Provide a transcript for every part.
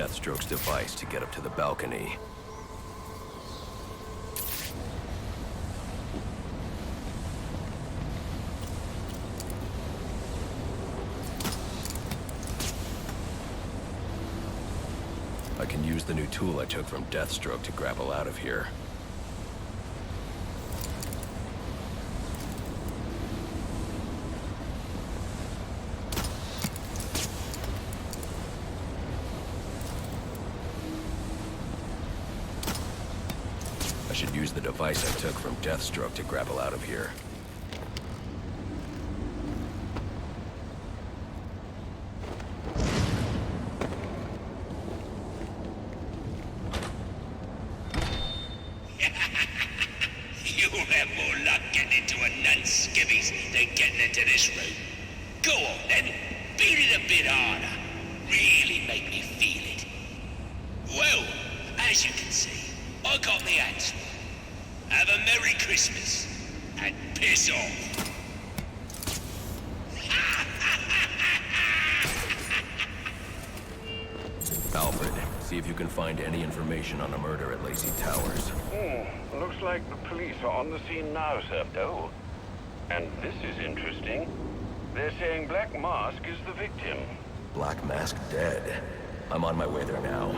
Deathstroke's device to get up to the balcony. I can use the new tool I took from Deathstroke to grapple out of here. I should use the device I took from Deathstroke to grapple out of here. You'll have more luck getting into a nun's skivvies than getting into this room. Go on then, beat it a bit harder. Really make me feel it. Well, as you can see, I got my hands full. Have a Merry Christmas, and piss off. Alfred, see if you can find any information on a murder at Lacey Towers. Looks like the police are on the scene now, sir. Oh, and this is interesting. They're saying Black Mask is the victim. Black Mask dead. I'm on my way there now.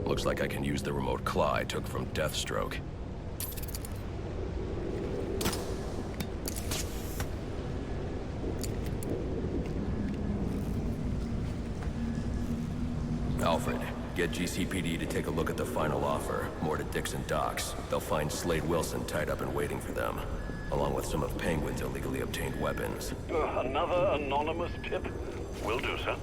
Looks like I can use the remote claw I took from Deathstroke. Alfred, get GCPD to take a look at the final offer, more to Dixon Docks. They'll find Slade Wilson tied up and waiting for them, along with some of Penguin's illegally obtained weapons. Another anonymous tip? Will do, sir.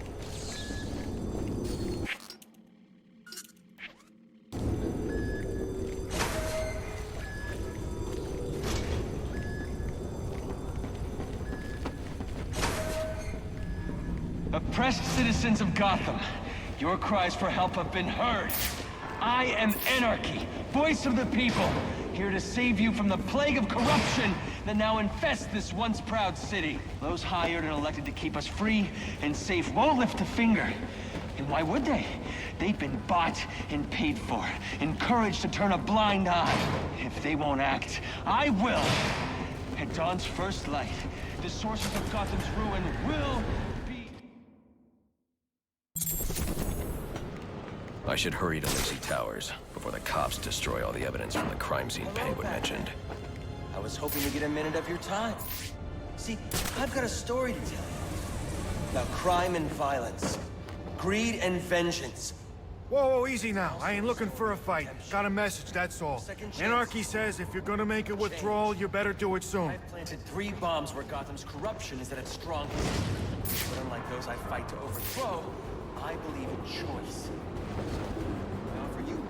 Oppressed citizens of Gotham, your cries for help have been heard. I am Anarchy, voice of the people, here to save you from the plague of corruption that now infests this once proud city. Those hired and elected to keep us free and safe won't lift a finger. And why would they? They've been bought and paid for, encouraged to turn a blind eye. If they won't act, I will. At dawn's first light, the sources of Gotham's ruin will be... I should hurry to Lacey Towers before the cops destroy all the evidence from the crime scene Penguin mentioned. I was hoping to get a minute of your time. See, I've got a story to tell you. About crime and violence. Greed and vengeance. Whoa, easy now. I ain't looking for a fight. Got a message, that's all. Anarchy says if you're gonna make a withdrawal, you better do it soon. I've planted 3 bombs where Gotham's corruption is at its strongest. But unlike those I fight to overthrow, I believe in choice. Now for you.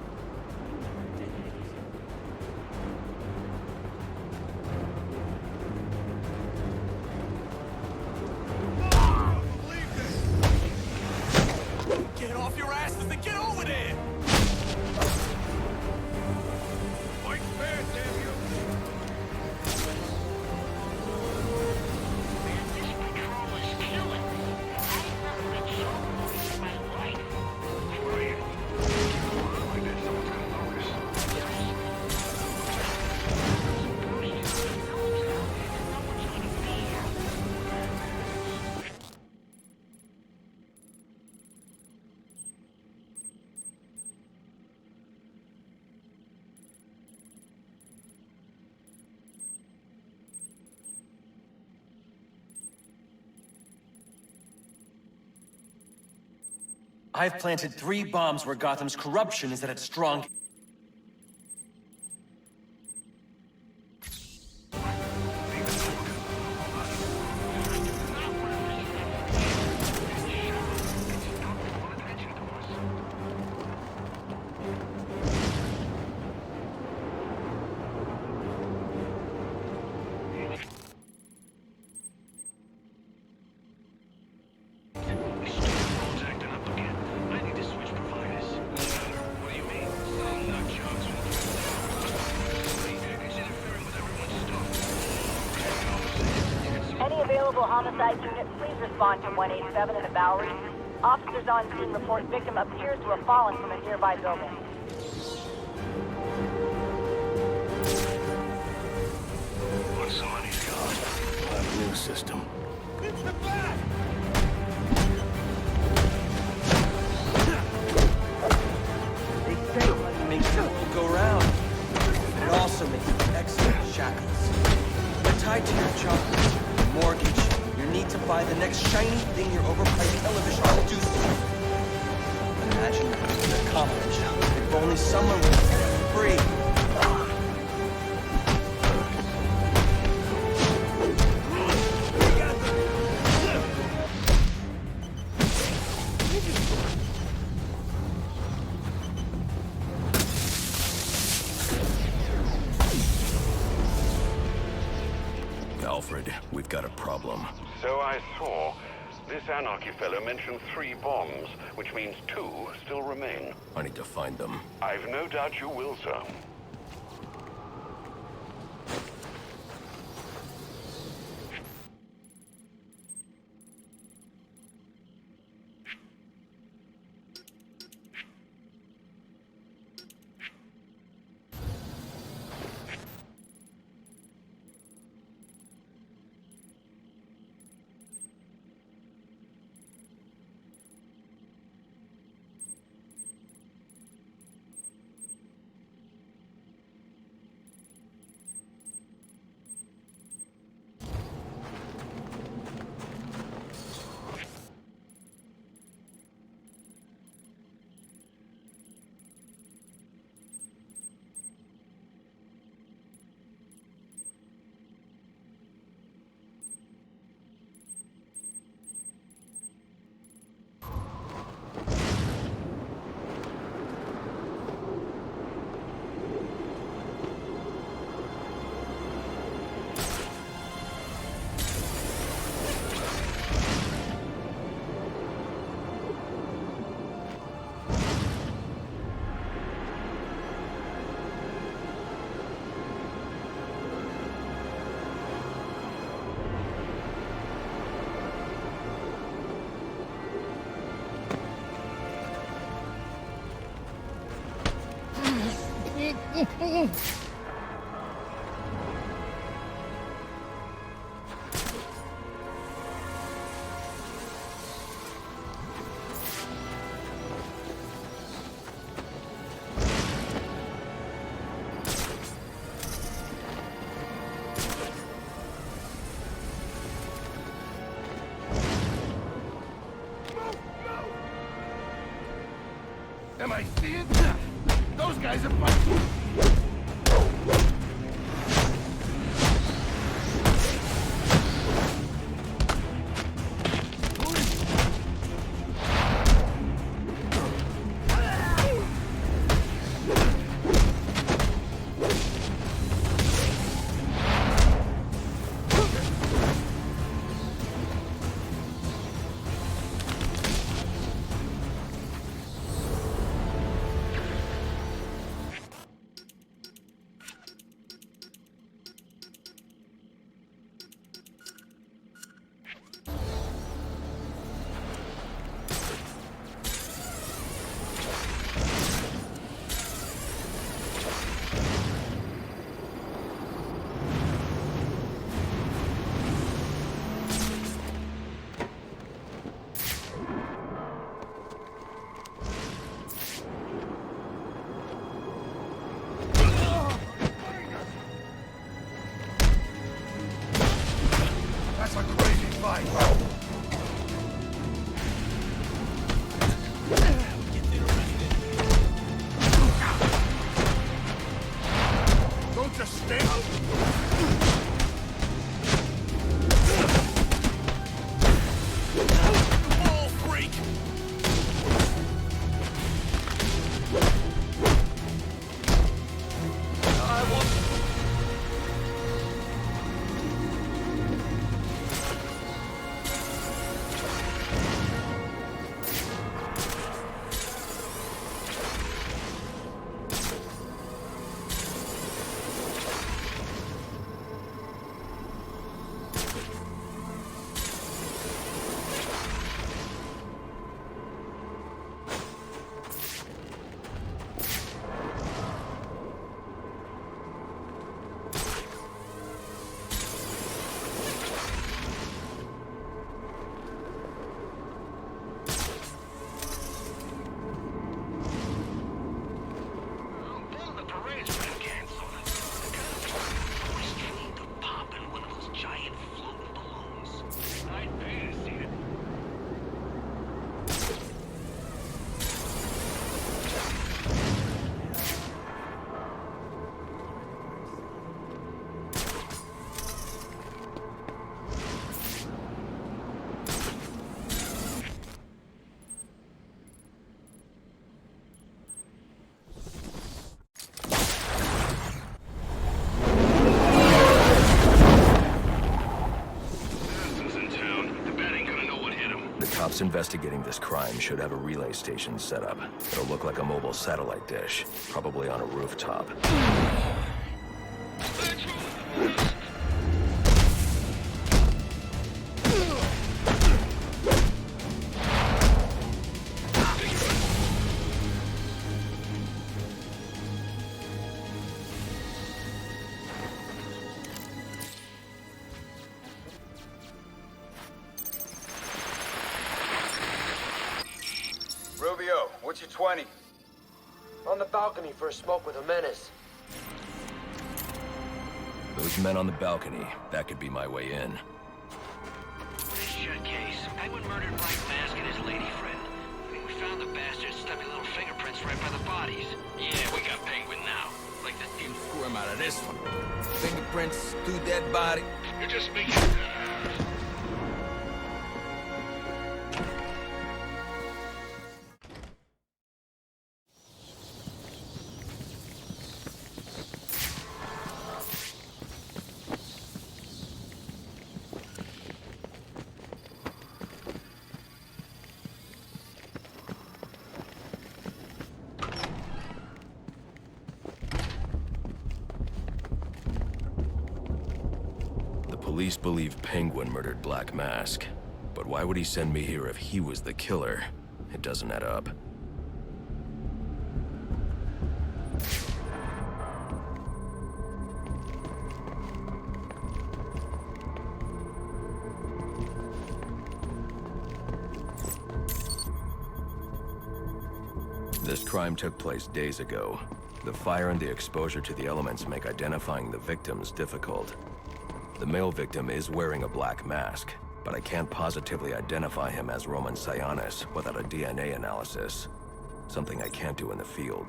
Get off your ass! I've planted 3 bombs where Gotham's corruption is at its strong... Any available homicide units, please respond to 187 in the Bowery. Officers on scene report victim appears to have fallen from a nearby building. What's somebody's got? New system. It's the back! They say money makes the world go round. But it also makes excellent shackles. They're tied to your job, your mortgage, your need to buy the next shiny thing your overpriced television produces. Imagine the college. If only someone would get it for free. Alfred, we've got a problem. So I saw. This Anarchy fellow mentioned 3 bombs, which means 2 still remain. I need to find them. I've no doubt you will, sir. Am I seeing? Those guys are fighting. That's a crazy fight. police investigating this crime should have a relay station set up. It'll look like a mobile satellite dish, probably on a rooftop. Rubio, what's your 20? On the balcony for a smoke with a menace. Those men on the balcony, that could be my way in. Shut case. Penguin murdered Black Mask and his lady friend. We found the bastard's stuffy little fingerprints right by the bodies. Yeah, we got Penguin now. Like the team squirm out of this one. Fingerprints, 2 dead body. You're just making... Police believe Penguin murdered Black Mask. But why would he send me here if he was the killer? It doesn't add up. This crime took place days ago. The fire and the exposure to the elements make identifying the victims difficult. The male victim is wearing a black mask, but I can't positively identify him as Roman Sionis without a DNA analysis. Something I can't do in the field.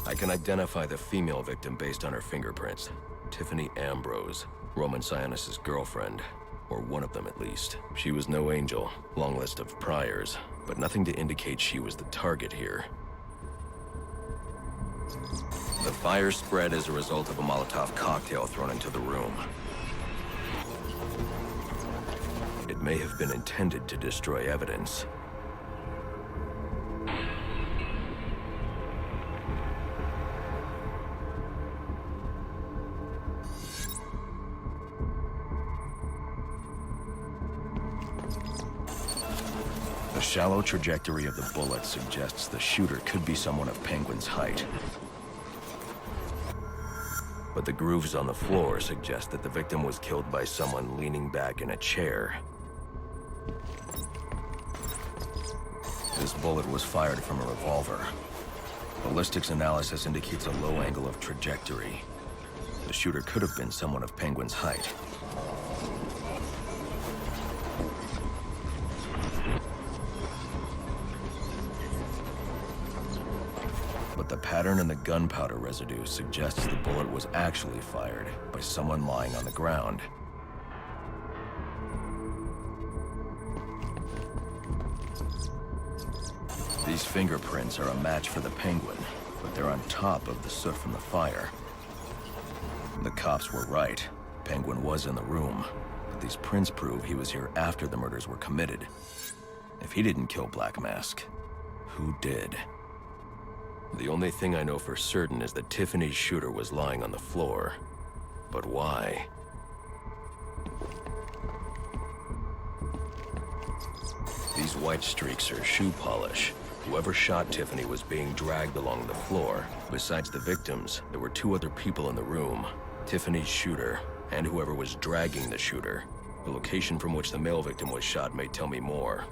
I can identify the female victim based on her fingerprints. Tiffany Ambrose, Roman Sionis' girlfriend. Or one of them at least. She was no angel, long list of priors, but nothing to indicate she was the target here. The fire spread as a result of a Molotov cocktail thrown into the room. It may have been intended to destroy evidence. The shallow trajectory of the bullet suggests the shooter could be someone of Penguin's height. But the grooves on the floor suggest that the victim was killed by someone leaning back in a chair. This bullet was fired from a revolver. Ballistics analysis indicates a low angle of trajectory. The shooter could have been someone of Penguin's height. But the pattern in the gunpowder residue suggests the bullet was actually fired by someone lying on the ground. These fingerprints are a match for the Penguin, but they're on top of the soot from the fire. The cops were right. Penguin was in the room, but these prints prove he was here after the murders were committed. If he didn't kill Black Mask, who did? The only thing I know for certain is that Tiffany's shooter was lying on the floor. But why? These white streaks are shoe polish. Whoever shot Tiffany was being dragged along the floor. Besides the victims, there were 2 other people in the room. Tiffany's shooter, and whoever was dragging the shooter. The location from which the male victim was shot may tell me more.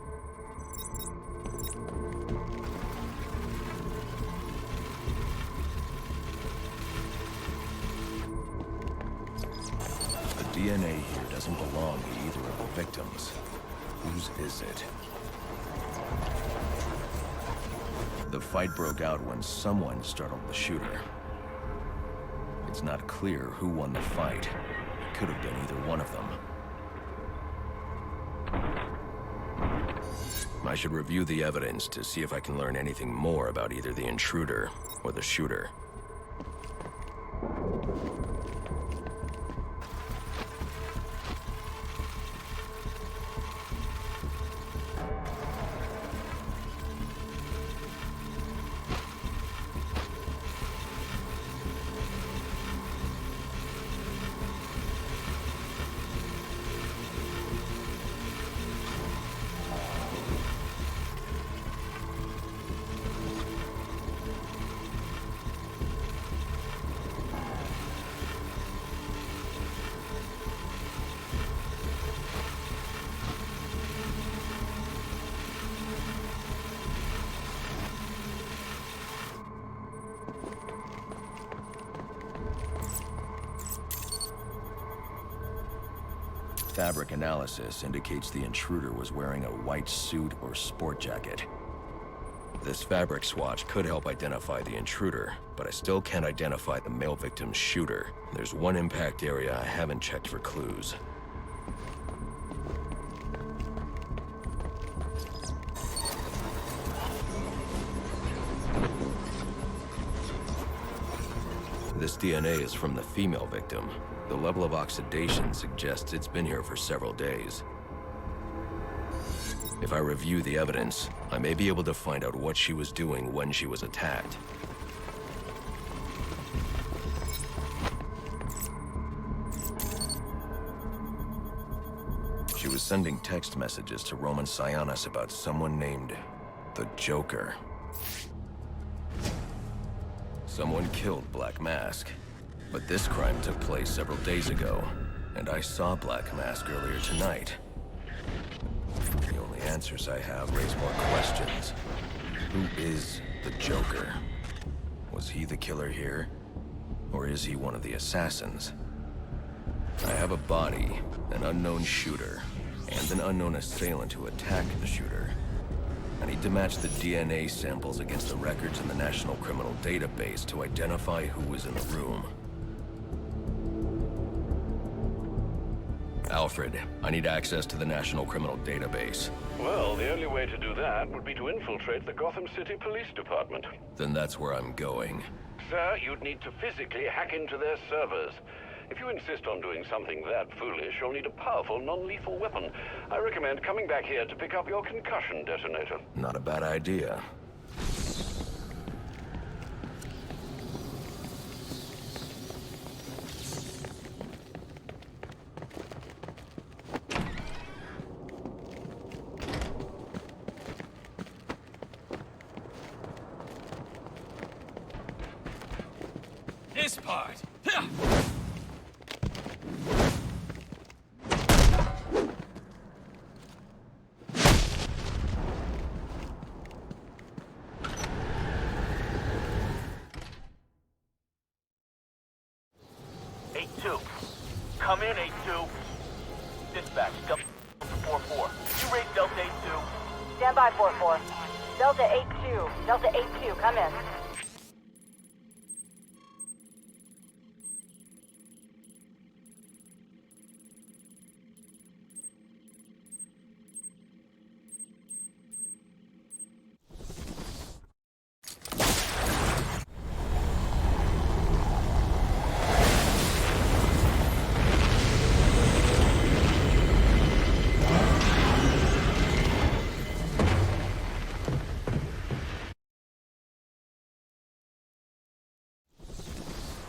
The DNA here doesn't belong to either of the victims. Whose is it? The fight broke out when someone startled the shooter. It's not clear who won the fight. It could have been either one of them. My I should review the evidence to see if I can learn anything more about either the intruder or the shooter. Fabric analysis indicates the intruder was wearing a white suit or sport jacket. This fabric swatch could help identify the intruder, but I still can't identify the male victim's shooter. There's one impact area I haven't checked for clues. This DNA is from the female victim. The level of oxidation suggests it's been here for several days. If I review the evidence, I may be able to find out what she was doing when she was attacked. She was sending text messages to Roman Sionis about someone named the Joker. Someone killed Black Mask. But this crime took place several days ago, and I saw Black Mask earlier tonight. The only answers I have raise more questions. Who is the Joker? Was he the killer here? Or is he one of the assassins? I have a body, an unknown shooter, and an unknown assailant who attacked the shooter. I need to match the DNA samples against the records in the National Criminal Database to identify who was in the room. Alfred, I need access to the National Criminal Database. Well, the only way to do that would be to infiltrate the Gotham City Police Department. Then that's where I'm going. Sir, you'd need to physically hack into their servers. If you insist on doing something that foolish, you'll need a powerful, non-lethal weapon. I recommend coming back here to pick up your concussion detonator. Not a bad idea. This part! Come in, 8-2. Dispatch, Delta 4-4. You raid Delta 8-2. Stand by, 4-4. Delta 8-2. Delta 8-2, come in.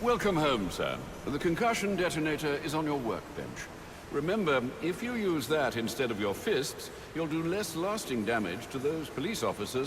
Welcome home, sir. The concussion detonator is on your workbench. Remember, if you use that instead of your fists, you'll do less lasting damage to those police officers